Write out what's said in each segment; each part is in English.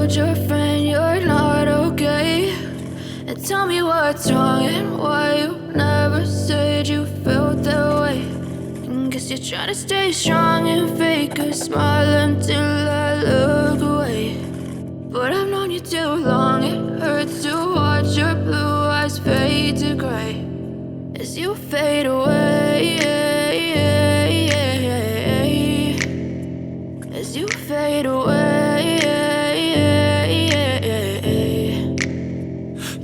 told your friend you're not okay, and tell me what's wrong and why you never said you felt that way. And guess you're trying to stay strong and fake a smile until I look away. But I've known you too long, it hurts to watch your blue eyes fade to gray as you fade away, as you fade away.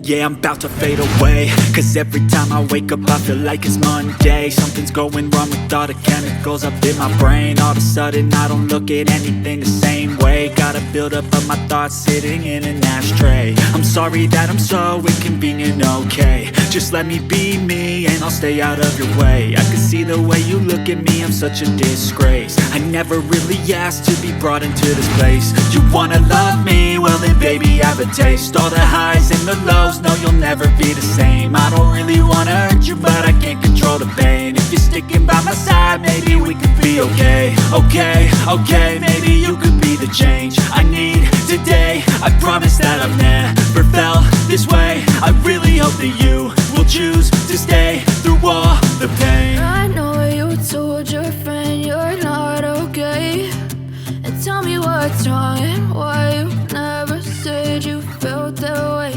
Yeah, I'm about to fade away, cause every time I wake up I feel like it's Monday. Something's going wrong with all the chemicals up in my brain. All of a sudden I don't look at anything the same way. Got a buildup of my thoughts sitting in an ashtray. I'm sorry that I'm so inconvenient, okay. Just let me be me and I'll stay out of your way. I can see the way you look at me, I'm such a disgrace. I never really asked to be brought into this place. You wanna love me? Well then baby have a taste. All the highs and the lows, no, you'll never be the same. I don't really wanna hurt you, but I can't control the pain. If you're sticking by my side, maybe we could be okay. Okay, maybe you could be the change I need today. I promise that I've never felt this way. I really hope that you will choose to stay through all the pain. I know you told your friend you're not okay, and tell me what's wrong and why you never said you felt that way.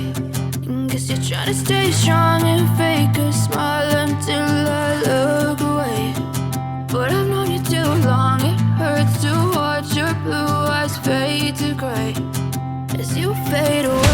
Guess you're trying to stay strong and fake a smile until I look away. But I've known you too long, it hurts to watch your blue eyes fade to gray as you fade away.